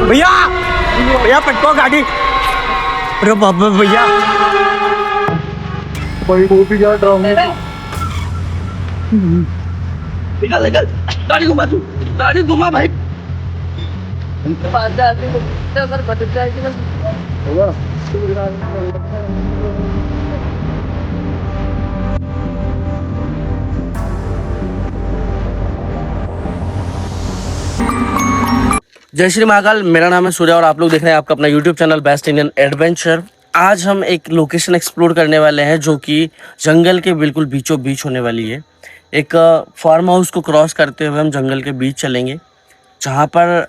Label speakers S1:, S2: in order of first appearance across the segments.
S1: भैया भैया पटको गाड़ी। अरे बाबा भैया
S2: भाई वो भी जा ड्रामे
S1: निकल निकल, गाड़ी घुमा तू, गाड़ी घुमा भाई।
S2: होगा।
S1: जय श्री महाकाल, मेरा नाम है सूर्या और आप लोग देख रहे हैं आपका अपना YouTube channel best Indian adventure. आज हम एक लोकेशन एक्सप्लोर करने वाले हैं जो कि जंगल के बिल्कुल बीचों बीच होने वाली है। एक फार्म हाउस को क्रॉस करते हुए हम जंगल के बीच चलेंगे, जहाँ पर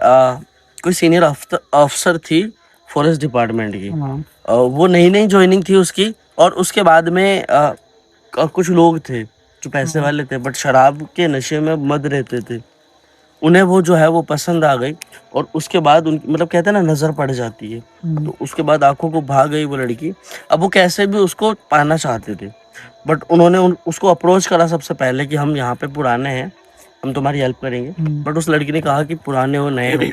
S1: कोई सीनियर अफसर थी फॉरेस्ट डिपार्टमेंट की। वो नई नई ज्वाइनिंग थी उसकी, और उसके बाद में कुछ लोग थे जो पैसे वाले थे बट शराब के नशे में मद रहते थे। उन्हें वो जो है वो पसंद आ गई, और उसके बाद उन मतलब कहते हैं ना नजर पड़ जाती है, तो उसके बाद आंखों को भाग गई वो लड़की। अब वो कैसे भी उसको पाना चाहते थे, बट उन्होंने उसको अप्रोच करा सबसे पहले कि हम यहाँ पे पुराने हैं, हम तुम्हारी हेल्प करेंगे। बट उस लड़की ने कहा कि पुराने हो नए हो,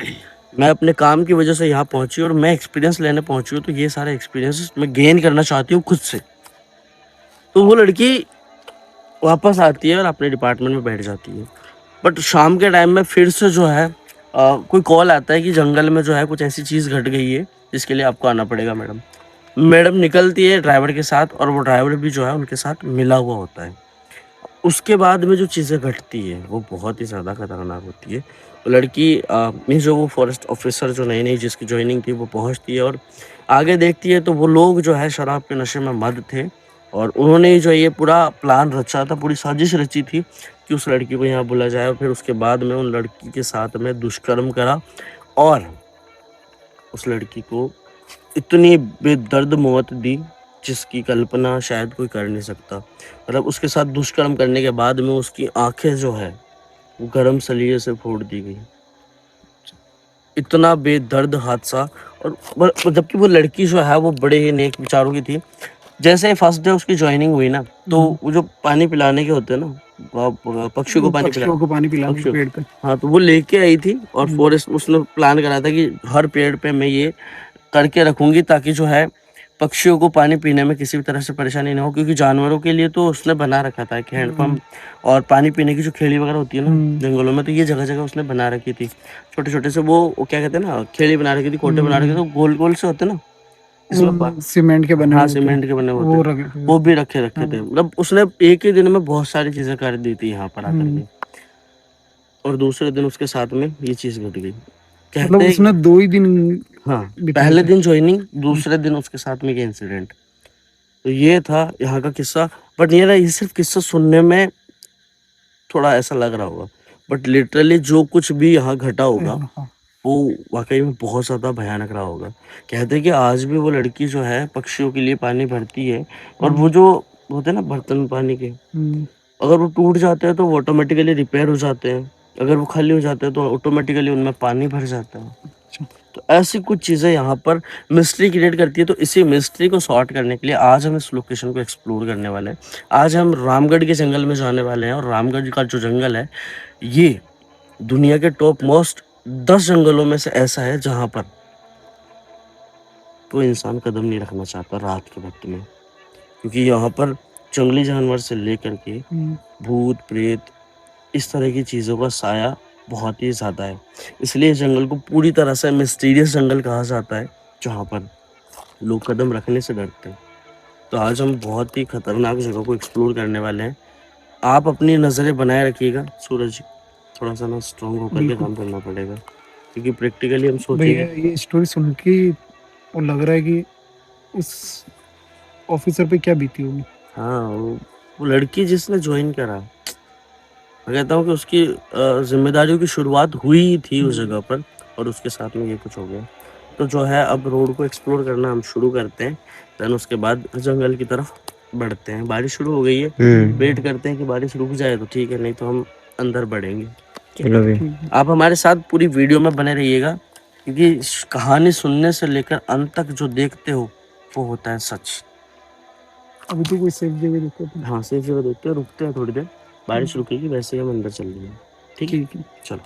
S1: मैं अपने काम की वजह से यहाँ पहुंची और मैं एक्सपीरियंस लेने पहुंची हूँ, तो ये सारे एक्सपीरियंस मैं गेन करना चाहती हूँ खुद से। तो वो लड़की वापस आती है और अपने डिपार्टमेंट में बैठ जाती है। बट शाम के टाइम में फिर से जो है कोई कॉल आता है कि जंगल में जो है कुछ ऐसी चीज़ घट गई है जिसके लिए आपको आना पड़ेगा मैडम। मैडम निकलती है ड्राइवर के साथ, और वो ड्राइवर भी जो है उनके साथ मिला हुआ होता है। उसके बाद में जो चीज़ें घटती है वो बहुत ही ज़्यादा खतरनाक होती है। वो लड़की मीन्स जो वो फॉरेस्ट ऑफिसर जो नई नई जिसकी ज्वाइनिंग थी वो पहुंचती है, और आगे देखती है तो वो लोग जो है शराब के नशे में मद थे, और उन्होंने जो ये पूरा प्लान रचा था, पूरी साजिश रची थी कि उस लड़की को यहाँ बुला जाए, और फिर उसके बाद में उन लड़की के साथ में दुष्कर्म करा, और उस लड़की को इतनी बेदर्द मौत दी जिसकी कल्पना शायद कोई कर नहीं सकता। मतलब उसके साथ दुष्कर्म करने के बाद में उसकी आंखें जो है वो गर्म सलीजे से फोड़ दी गई। इतना बेदर्द हादसा। और जबकि वो लड़की जो है वो बड़े ही नेक विचारों की थी। जैसे फर्स्ट डे उसकी ज्वाइनिंग हुई ना, तो वो जो पानी पिलाने के होते हैं ना, पक्षियों को पानी
S2: पिलाने
S1: पक्षियों
S2: पेड़ पे।
S1: हाँ, तो वो लेके आई थी, और फॉरेस्ट उसने प्लान करा था कि हर पेड़ पे मैं ये करके रखूंगी ताकि जो है पक्षियों को पानी पीने में किसी भी तरह से परेशानी ना हो, क्योंकि जानवरों के लिए तो उसने बना रखा था एक हैंडपम्प, और पानी पीने की जो खेली वगैरह होती है ना जंगलों में, तो ये जगह जगह उसने बना रखी थी। छोटे छोटे से वो क्या कहते हैं ना, खेली बना रखी थी, कोटे बना रखे थे, गोल गोल से होते ना,
S2: सीमेंट के बने
S1: हाँ
S2: होते
S1: सीमेंट के बने
S2: वो
S1: होते,
S2: रखे
S1: वो भी रखे रखे थे। मतलब उसने एक ही दिन में बहुत सारी चीजें कर दी थी यहाँ पर आकर के, और दूसरे दिन उसके साथ में ये चीज घट गई।
S2: मतलब
S1: कहते
S2: उसने 2 ही दिन
S1: हाँ,
S2: बिताए
S1: पहले
S2: थे।
S1: दिन ज्वाइनिंग, दूसरे दिन उसके साथ में ये इंसिडेंट। तो ये था यहाँ का किस्सा। बट ये सिर्फ किस्सा सुनने में थोड़ा ऐसा लग रहा होगा, बट लिटरली जो कुछ भी यहाँ घटा होगा
S2: हाँ।
S1: वो वाकई में बहुत ज़्यादा भयानक रहा होगा। कहते हैं कि आज भी वो लड़की जो है पक्षियों के लिए पानी भरती है, और वो जो होते हैं ना बर्तन पानी के, अगर वो टूट जाते हैं तो वो ऑटोमेटिकली रिपेयर हो जाते हैं, अगर वो खाली हो जाते हैं तो ऑटोमेटिकली उनमें पानी भर जाता है। तो ऐसी कुछ चीज़ें यहाँ पर मिस्ट्री क्रिएट करती है। तो इसी मिस्ट्री को सॉर्ट करने के लिए आज हम इस लोकेशन को एक्सप्लोर करने वाले हैं। आज हम रामगढ़ के जंगल में जाने वाले हैं, और रामगढ़ का जो जंगल है ये दुनिया के टॉप मोस्ट 10 जंगलों में से ऐसा है जहाँ पर कोई इंसान कदम नहीं रखना चाहता रात के वक्त में, क्योंकि यहाँ पर जंगली जानवर से लेकर के भूत प्रेत इस तरह की चीज़ों का साया बहुत ही ज़्यादा है। इसलिए इस जंगल को पूरी तरह से मिस्टीरियस जंगल कहा जाता है, जहाँ पर लोग कदम रखने से डरते हैं। तो आज हम बहुत ही खतरनाक जगह को एक्सप्लोर करने वाले हैं। आप अपनी नज़रें बनाए रखिएगा। सूरज थोड़ा सा ना स्ट्रॉन्ग होकर के काम करना पड़ेगा, क्योंकि प्रैक्टिकली हम
S2: भैया
S1: सोचेंगे।
S2: ये स्टोरी सुन के वो लग रहा है कि उस ऑफिसर पे क्या बीती होगी।
S1: हाँ, वो लड़की जिसने ज्वाइन करा, मैं कहता हूँ कि उसकी जिम्मेदारियों की शुरुआत हुई थी उस जगह पर, और उसके साथ में ये कुछ हो गया। तो जो है अब रोड को एक्सप्लोर करना हम शुरू करते हैं, देन उसके बाद जंगल की तरफ बढ़ते हैं। बारिश शुरू हो गई है, वेट करते हैं कि बारिश रुक जाए तो ठीक है, नहीं तो हम अंदर बढ़ेंगे।
S3: चलो भी।
S1: आप हमारे साथ पूरी वीडियो में बने रहिएगा, क्योंकि कहानी सुनने से लेकर अंत तक जो देखते हो वो होता है सच।
S2: अभी तो कोई सेफ जगह देखो तो।
S1: हाँ, सेफ जगह देखते हैं, रुकते हैं थोड़ी देर, बारिश रुकेगी वैसे ही हम अंदर चल लेंगे। ठीक है,
S2: ठीक है।
S1: चलो।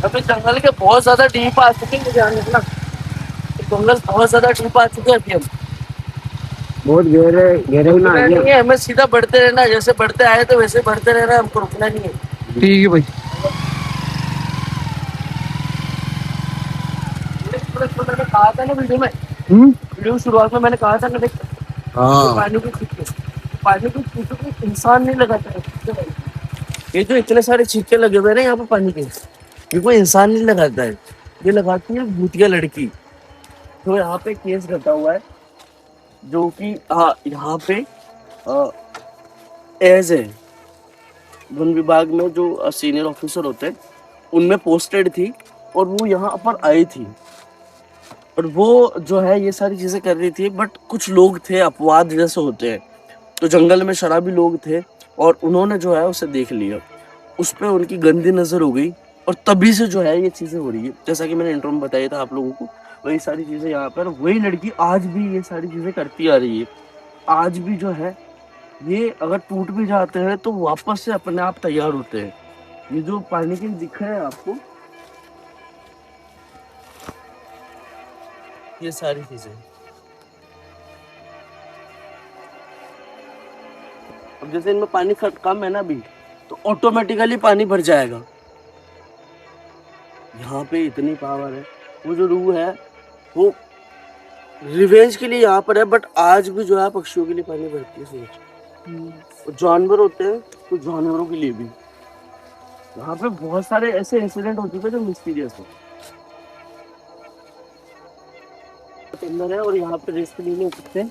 S1: अभी जंगल के बहुत ज्यादा डीप आ चुके हैं, मुझे आने ना जंगल बहुत ज्यादा डीप आ चुके हैं अभी हम।
S3: बहुत गहरे गहरे में आ
S1: रुकना
S3: गया।
S1: नहीं है, हमें सीधा बढ़ते रहना है, जैसे बढ़ते आए तो वैसे बढ़ते रहना है, हमको रुकना नहीं है।
S2: ठीक है भाई।
S1: मैंने कहा था ना वीडियो में,
S2: हम्म।
S1: वीडियो शुरुआत में मैंने कहा था ना, देख
S3: हाँ
S1: पानी की छींटे को इंसान नहीं लगाता है। ये जो इतने सारे छींटे लगे हुए हैं ना यहाँ पे पानी के, ये कोई इंसान नहीं लगाता है, ये लगाती है भूतिया लड़की। तो यहाँ पे केस घटा हुआ है जो कि हाँ यहाँ पे एज है वन विभाग में जो सीनियर ऑफिसर होते हैं उनमें पोस्टेड थी और वो यहाँ पर आई थी और वो जो है ये सारी चीजें कर रही थी। बट कुछ लोग थे अपवाद जैसे होते हैं, तो जंगल में शराबी लोग थे और उन्होंने जो है उसे देख लिया, उस पर उनकी गंदी नजर हो गई और तभी से जो है ये चीजें हो रही है। जैसा कि मैंने इंट्रो में बताया था आप लोगों को, वही सारी चीजें यहाँ पर वही लड़की आज भी ये सारी चीजें करती आ रही है। आज भी जो है ये अगर टूट भी जाते हैं तो वापस से अपने आप तैयार होते हैं। ये जो पानी के दिख रहे हैं आपको, ये सारी चीजें अब जैसे इनमें पानी कम है ना अभी, तो ऑटोमेटिकली पानी भर जाएगा। यहाँ पे इतनी पावर है। वो जो रूह है वो रिवेंज के लिए यहाँ पर है, बट आज भी जो है पक्षियों के लिए पानी भरती है। सोच, जानवर होते हैं तो जानवरों के लिए भी यहाँ पे बहुत सारे ऐसे इंसिडेंट हो चुके हैं जो मिस्टीरियस है। अंदर है और यहाँ पे रिस्क नहीं ले सकते,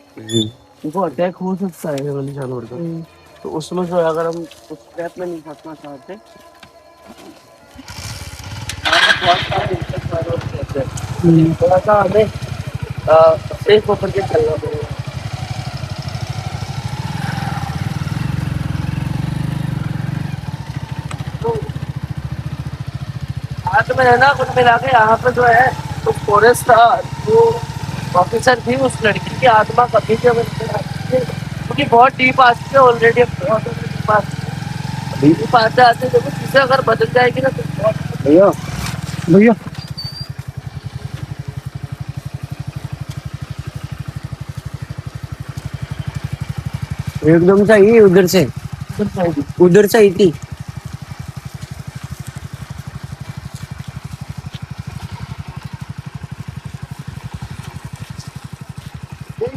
S1: उनको अटैक हो सकता है वाली जानवर का। तो उसमें जो है अगर हम उस स्टेप में नहीं फंसना चाहते, थोड़ा सा हमें सेफ होकर के चलना पड़ेगा। तो हाथ में है ना कुछ मिला के यहाँ पे जो है तो फॉरेस्ट था, जो ऑफिसर थी उस लड़की की आत्मा कभी भी हमें क्योंकि बहुत डीप आ चुके हैं ऑलरेडी, बहुत डीप आ चुके हैं। डीप आते आते देखो चीजें अगर बदल जाएगी ना तो बहुत
S2: भैया भैया
S3: एकदम सही उधर से, उधर से आई थी।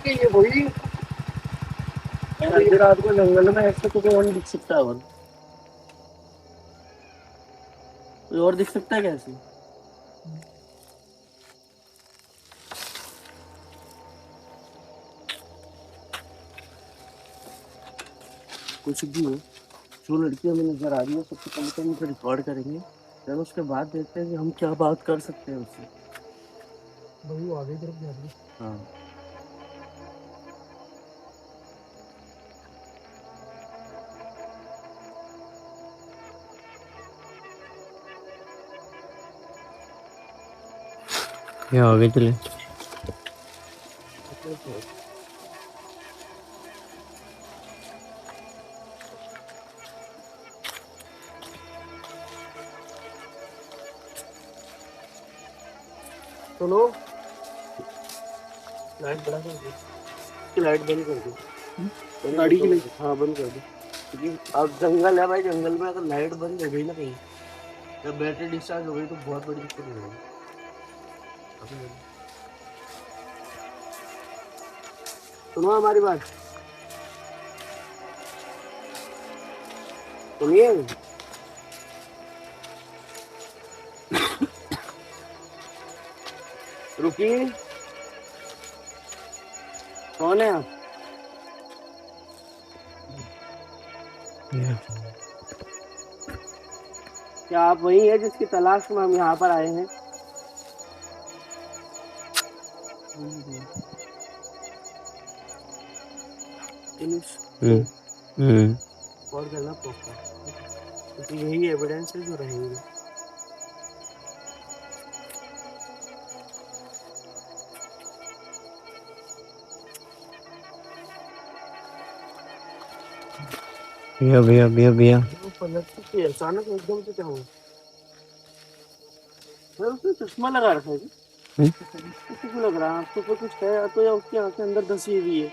S1: ये वही आधी रात को जंगल में ऐसे तो कोई और नहीं दिख सकता है। और कोई और दिख सकता है कैसे? कुछ भी हो, जो लड़की हमें नजर आ रही है सबसे पहले तो हम उसे रिकॉर्ड करेंगे, फिर उसके बाद देखते हैं कि हम क्या बात कर सकते हैं उससे।
S2: भाई वो आगे की तरफ जा रही है।
S1: हाँ
S3: ये आगे चले।
S1: सुनो, लाइट बड़ा कर दो, इसकी लाइट बंद कर दो।
S2: गाड़ी की लाइट?
S1: हाँ बंद कर दो, क्योंकि अब जंगल है भाई, जंगल में अगर लाइट बंद हो गई ना कहीं, जब बैटरी डिस्चार्ज हो गई तो बहुत बड़ी दिक्कत हो जाएगी। सुनो हमारी बात, सुनिए। रुकिए, कौन है आप? क्या आप वही है जिसकी तलाश में हम यहाँ पर आए हैं? और करना प्रॉपर, क्योंकि यही एविडेंस है जो रहेंगे।
S3: भैया भैया भैया भैया,
S1: वो पलट के अचानक एकदम से क्या हुआ? भाई उसने चश्मा लगा रखा है क्या? किसी को लग रहा है आपके ऊपर कुछ है, या तो या उसकी आंखें अंदर धसी हुई है,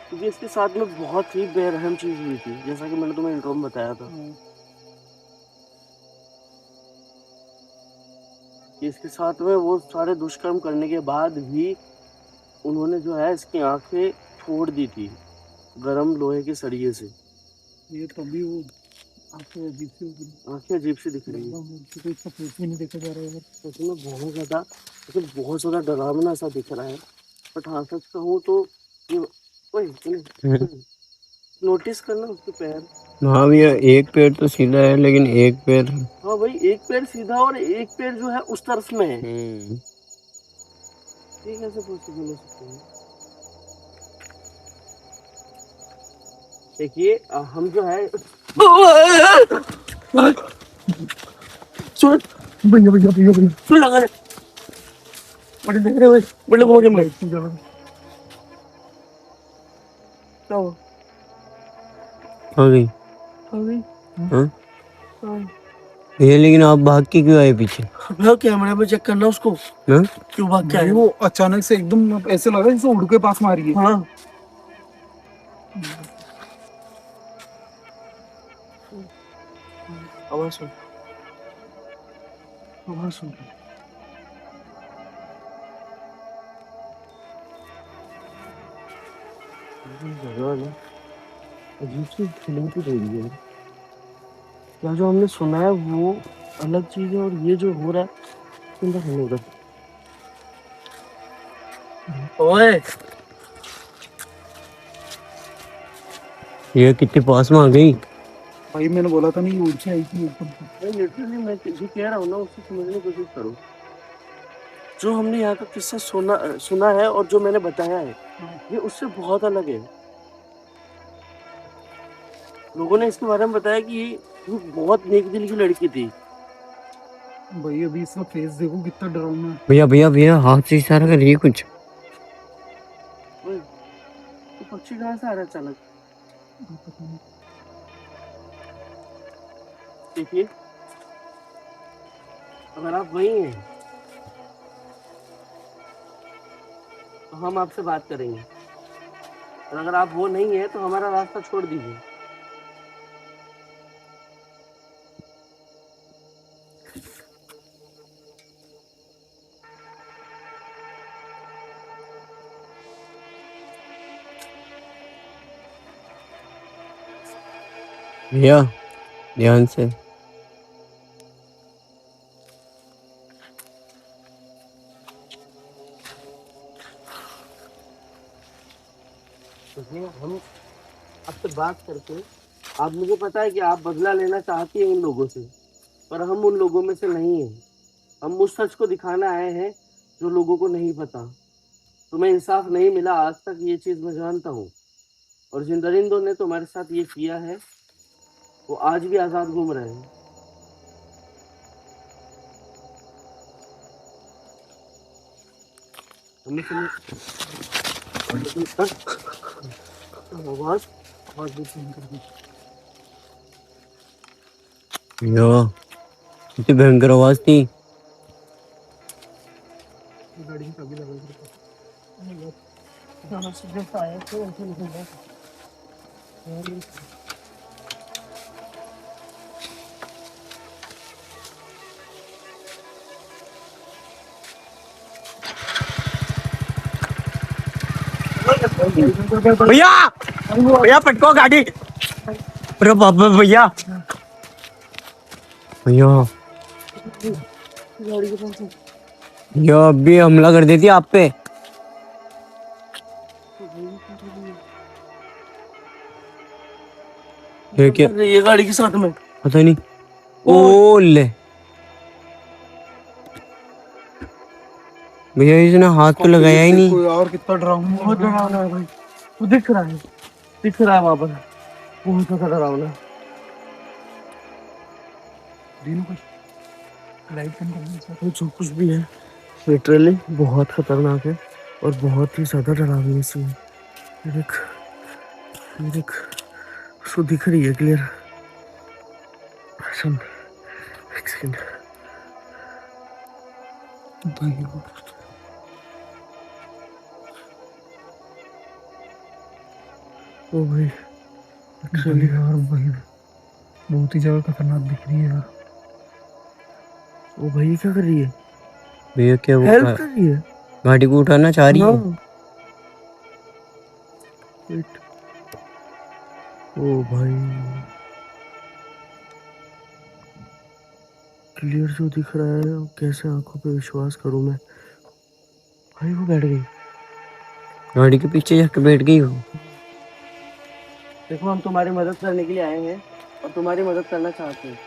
S1: क्योंकि इसके साथ में बहुत ही बेरहम चीज हुई थी, जैसा कि मैंने तुम्हें इंट्रो में बताया था कि इसके साथ में वो सारे दुष्कर्म करने के बाद भी उन्होंने जो है इसकी आंखें फोड़ दी थी गरम लोहे के सरिये से।
S2: ये तभी वो आपको अजीब सी होगी।
S1: आंखें अजीब सी दिख रही है,
S2: तो इसका फेस भी नहीं देखा जा रहा है।
S1: उसमें बहुत ज्यादा डरावना सा दिख रहा है। बट हाँ सच कहूँ तो ये, ओए नोटिस करना उसके पैर।
S3: हाँ भैया, एक पैर तो सीधा है लेकिन एक पैर।
S1: हाँ भाई, एक पैर सीधा और एक पैर जो है उस तरफ में है। ये कैसे पॉसिबल हो सकता है? देखिए हम जो है सुन,
S2: भैया भैया भैया भैया
S1: सुन लगा बड़े देख रहे हो, बड़े लोगों के में क्या हुआ?
S3: आ गई।
S1: आ गई?
S3: हाँ
S1: हाँ।
S3: भैया, लेकिन आप भाग के क्यों आए पीछे?
S1: भैया कैमरे में चेक करना उसको,
S3: हाँ?
S1: क्यों भाग के
S2: भाई
S1: आए?
S2: वो अचानक से एकदम ऐसे लगा जैसे उड़ के पास मारी है।
S1: हाँ आवाज सुन, आवाज सुन। अजीब सी फीलिंग तो दे रही है, या जो हमने सुना है वो अलग चीज है और ये जो हो रहा है सुंदर नहीं हो रहा। ओए
S3: ये कितने पास में आ गई।
S2: भाई मैंने बोला था नहीं, उड़ के आई थी एकदम से।
S1: लिटरली मैं जो कह रहा हूँ ना उसको समझने की कोशिश करो। जो हमने यहाँ का किस्सा सुना है और जो मैंने बताया है ये उससे बहुत अलग है। लोगों ने इसके बारे में बताया कि ये बहुत नेक दिल की लड़की थी।
S2: भाई अभी इसका फेस देखो कितना डरावना है।
S3: भैया भैया भैया, हाथ से इशारा कर रही है कुछ।
S1: ओए, ये पक्षी कहाँ से आ रहा है अचानक? देखिए, अगर आप वही हैं तो हम आपसे बात करेंगे। और अगर आप वो नहीं है तो हमारा रास्ता छोड़ दीजिए।
S3: भैया ध्यान से।
S1: देखिए, हम आपसे बात करके, आप, मुझे पता है कि आप बदला लेना चाहती हैं उन लोगों से, पर हम उन लोगों में से नहीं हैं। हम उस सच को दिखाना आए हैं जो लोगों को नहीं पता। तुम्हें इंसाफ नहीं मिला आज तक, ये चीज मैं जानता हूँ। और जिन दरिंदों ने तुम्हारे साथ ये किया है वो आज भी आजाद घूम रहे हैं। हमें आवाज आवाज भी सुन कर दी।
S3: भैया कितनी भयंकर आवाज थी।
S2: गाड़ी की चाबी लगा के
S3: भैया भैया पटको गाड़ी। अरे बाबा भैया भैया भैया अभी हमला कर देती आप पे। ये क्या,
S1: ये गाड़ी के साथ में
S3: पता नहीं। ओ ले भैया इसने हाथ तो लगाया ही नहीं।
S2: कोई और कितना डरावना,
S1: बहुत डरावना है भाई। वो दिख रहा है, दिख रहा है वहां पर, बहुत ज्यादा डरावना है।
S2: दिन कुछ लाइट बंद करने से
S1: वो जो कुछ भी है लिटरली बहुत खतरनाक है और बहुत ही ज्यादा डरावनी सी है। ये देख, ये देख, उसको दिख रही है क्लियर। सुन, एक सेकंड।
S2: भाई
S1: ओ भाई,
S2: भाई यार भाई बहुत ही ज्यादा खतरनाक दिख रही है यार।
S1: ओ भाई क्या कर रही है?
S3: भैया क्या वो
S1: हेल्प कर रही है?
S3: गाड़ी को उठाना चाह रही है।
S1: हाँ। Wait. ओ भाई क्लियर जो दिख रहा है, कैसे आंखों पे विश्वास करूं मैं? भाई वो बैठ गई।
S3: गाड़ी के पीछे जाके बैठ गई वो।
S1: देखो, हम तुम्हारी मदद करने के लिए आए हैं और तुम्हारी मदद करना चाहते हैं।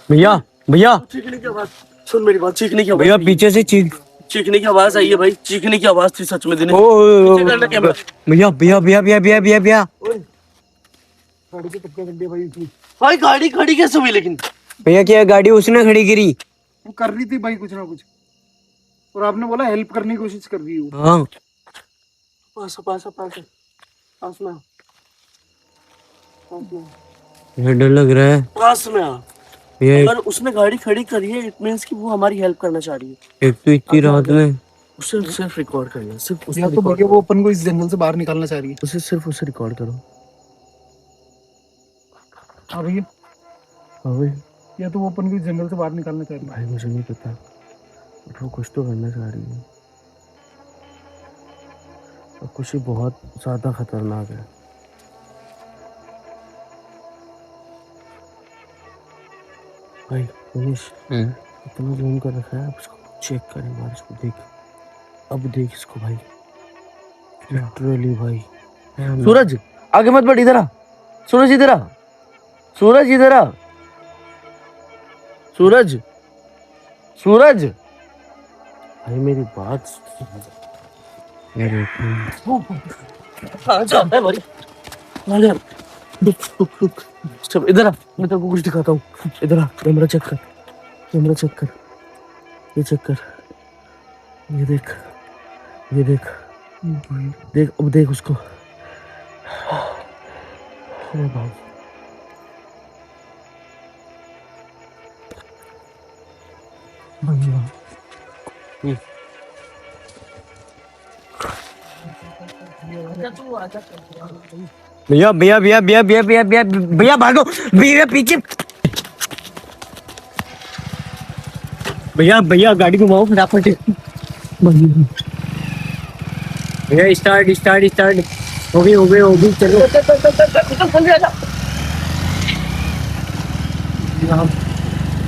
S3: भैया भैया
S1: चीखने की आवाज, सुन मेरी बात, चीखने की आवाज।
S3: भैया पीछे से
S1: चीखने की आवाज आई है भाई, चीखने की आवाज थी सच में। दिनेश,
S3: ओ
S1: पीछे करना कैमरा।
S3: भैया भैया भैया भैया भैया भैया भैया
S2: गाड़ी की टक्कर कर भाई इसने।
S1: भाई गाड़ी खड़ी कैसे हुई लेकिन?
S3: भैया क्या गाड़ी उसने खड़ी करी?
S2: वो कर रही थी भाई कुछ ना कुछ, और आपने बोला हेल्प करने की कोशिश कर रही हो।
S3: हाँ
S1: पास पास पास पास में आ, पास में आ,
S3: भैया डर लग रहा है।
S1: पास में आ।
S3: भैया
S1: अगर उसने गाड़ी खड़ी करी है, इट मींस कि वो हमारी हेल्प करना चाह रही है।
S3: एक तो इतनी रात में
S1: उसे सिर्फ रिकॉर्ड करना, सिर्फ उसे
S2: या तो
S1: रिकॉर्ड
S2: भैया वो अपन को इस जंगल से बाहर निकालना चाह रही है।
S1: उसे सिर्फ उसे रिकॉर्ड करो।
S2: हाँ भैया,
S1: हाँ भाई,
S2: या तो वो अपन को इस जंगल से बाहर निकालना चाह रही है।
S1: भाई मुझे नहीं पता, बट वो कुछ तो करना चाह रही है और कुछ ही बहुत ज्यादा खतरनाक है। भाई मनीष, इतना जूम कर रखा है, अब इसको चेक करें बार, इसको देख, अब देख इसको भाई, लिटरली भाई। सूरज आगे मत बढ़, इधर आ। सूरज इधर आ, सूरज इधर आ, सूरज, सूरज भाई मेरी बात कहाँ जाता है भाई? कहाँ जा? रुक रुक रुक, चल इधर आ, मैं तेरे को कुछ दिखाता हूँ। इधर आ, कैमरा चेक कर, कैमरा चेक कर, ये चेक कर, ये देख, ये देख, देख, अब देख उसको। अरे भाई
S2: भैया
S3: भैया भैया भैया भैया भैया भैया भैया भैया भागो भैया पीछे भैया भैया गाड़ी घुमाओ फटाफट भैया स्टार्ट स्टार्ट स्टार्ट हो गई चलो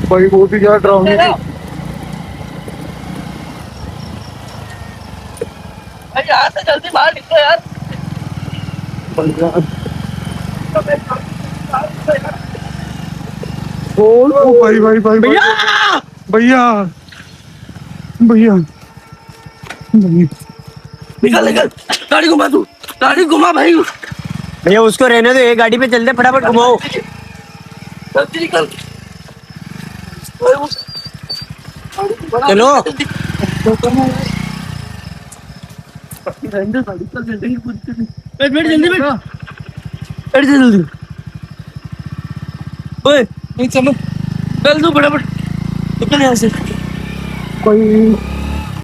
S2: भाई बहुत ही ज्यादा डरावनी थी।
S1: यार से जल्दी बाहर निकलो यार।
S2: ओ भाई भाई भाई भैया भैया भैया
S1: निकल निकल, गाड़ी घुमा तू, गाड़ी घुमा भाई।
S3: भैया उसको रहने दो, ये गाड़ी पे चलते फटाफट घुमाओ।
S1: जल्दी निकल।
S3: चलो
S1: बैठ बैठ जल्दी बैठ जल्दी। ओए नहीं चलो, चल तू फटाफट निकल यहाँ से।
S2: कोई